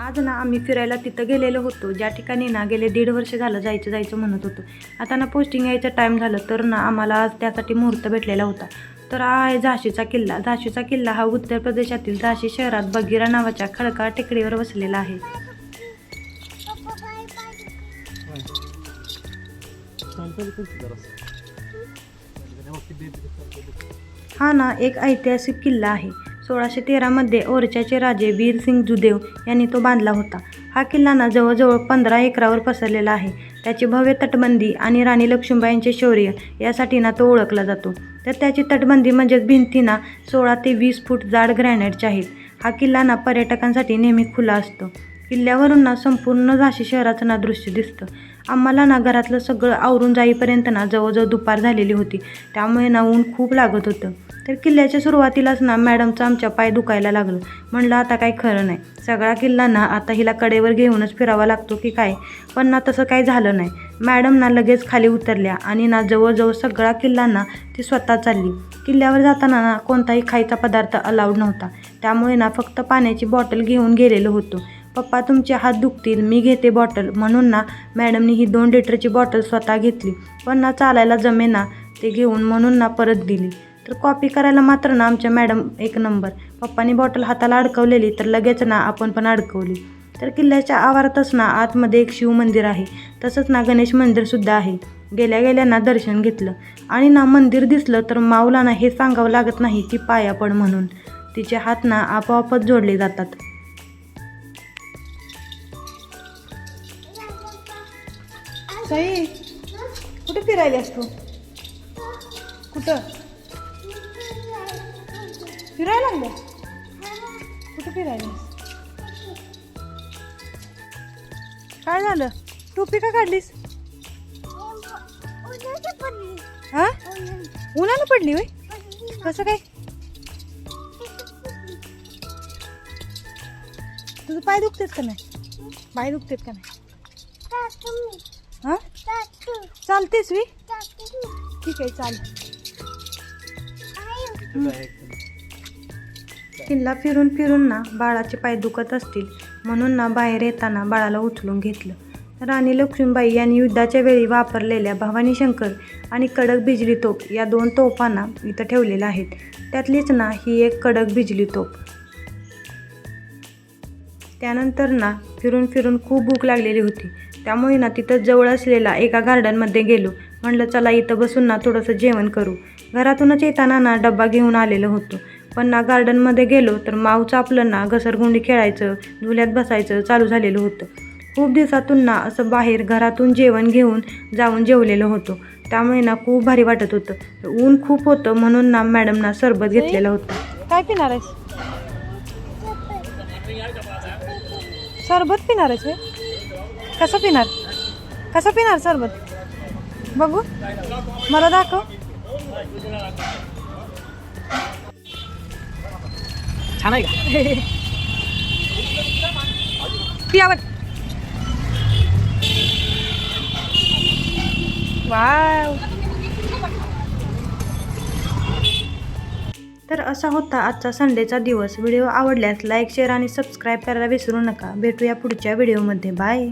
आज ना आम्ही फिरायला तिथं गेलेलो होतो, ज्या ठिकाणी ना गेले 1.5 वर्ष झालं जायचं म्हणत होतो. आता ना पोस्टिंग यायचं टाईम झालं तर ना आम्हाला आज त्यासाठी मुहूर्त भेटलेला होता. तर हा आहे झाशीचा किल्ला. झाशीचा किल्ला हा उत्तर प्रदेशातील झाशी शहरात बगिरा नावाच्या खडकाळ टेकडीवर वसलेला आहे. हा ना एक ऐतिहासिक किल्ला आहे. 1613 मध्ये ओरछाचे राजे वीर सिंग जुदेव यांनी तो बांधला होता. हा किल्ला ना जवळजवळ 15 एकरावर पसरलेला आहे. त्याची भव्य तटबंदी आणि राणी लक्ष्मीबाईंचे शौर्य यासाठी ना तो ओळखला जातो. तर त्याची तटबंदी म्हणजेच भिंती ना 16 ते 20 फूट जाड ग्रॅनाईटच्या आहेत. हा किल्ला ना पर्यटकांसाठी नेहमी खुला असतो. किल्ल्यावरून ना संपूर्ण झाशी शहराचं ना दृश्य दिसतं. आम्हाला ना घरातलं सगळं आवरून जाईपर्यंत ना जवळजवळ दुपार झालेली होती. त्यामुळे ना ऊन खूप लागत होतं. तर किल्ल्याच्या सुरुवातीलाच ना मॅडमचं आमच्या पाय दुखायला लागलं. म्हणलं आता काही खरं नाही, सगळा किल्ला ना आता हिला कडेवर घेऊनच फिरावा लागतो की काय. पण ना तसं काही झालं नाही. मॅडम ना लगेच खाली उतरल्या आणि ना जवळजवळ सगळा किल्ला ना ती स्वतः चालली. किल्ल्यावर जाताना ना कोणताही खायचा पदार्थ अलाउड नव्हता. त्यामुळे ना फक्त पाण्याची बॉटल घेऊन गेलेलो होतो. पप्पा तुमचे हात दुखतील, मी घेते बॉटल म्हणून ना मॅडमनी ही 2 लिटरची बॉटल स्वतः घेतली. पण ना चालायला जमेना ते घेऊन म्हणून ना परत दिली. तर कॉपी करायला मात्र ना आमच्या मॅडम एक नंबर. पप्पानी बॉटल हाताला अडकवलेली तर लगेच ना आपण पण अडकवली. तर किल्ल्याच्या आवारातच ना आतमध्ये एक शिव मंदिर आहे. तसंच ना गणेश मंदिरसुद्धा आहे. गेल्या गेल्या ना दर्शन घेतलं आणि ना मंदिर दिसलं तर माऊला ना हे सांगावं लागत नाही की पाया पड म्हणून. तिचे हात ना आपोआपच जोडले जातात. साई कुठे फिरायलास तू? कुठं फिरायला लागलं? कुठे फिरायलास? काय झालं? टोपी का काढलीस? हा उन्हानं पडली होय? कसं काय? तुझं पाय दुखतेत का नाही? पाय दुखतेत का नाही? हा चालतेस वी? ठीक आहे चाल. किल्ला फिरून फिरून ना बाळाचे पाय दुखत असतील म्हणून ना बाहेर येताना बाळाला उचलून घेतलं. राणी लक्ष्मीबाई यांनी युद्धाच्या वेळी वापरलेल्या भवानी शंकर आणि कडक बिजली तोफ या 2 तोफांना इथं ठेवलेल्या आहेत. त्यातलीच ना ही एक कडक बिजली तोफ. त्यानंतर ना फिरून फिरून खूप भूक लागलेली होती. त्यामुळे ना तिथं जवळ असलेला एका गार्डनमध्ये गेलो. म्हणलं चला इथं बसून ना थोडंसं जेवण करू. घरातूनच येताना ना डब्बा घेऊन आलेलो होतो. पण ना गार्डनमध्ये गेलो तर माऊचं आपलं ना घसरगुंडी खेळायचं, झुल्यात बसायचं चालू झालेलं होतं. खूप दिवसातून ना असं बाहेर घरातून जेवण घेऊन जाऊन जेवलेलो होतो. त्यामुळे ना खूप भारी वाटत होतं. ऊन खूप होतं म्हणून ना मॅडमना सरबत घेतलेलं होतं. काय पिणार आहेस? सरबत पिणार आहेस? कसं पिणार? कसं पिणार सरबत? बघू मला दाखव. छान आहे का? पियावर वाव. तर असा होता आजचा संडेचा दिवस. व्हिडिओ आवडल्यास लाईक, शेअर आणि सबस्क्राईब करायला विसरू नका. भेटूया पुढच्या व्हिडिओमध्ये. बाय.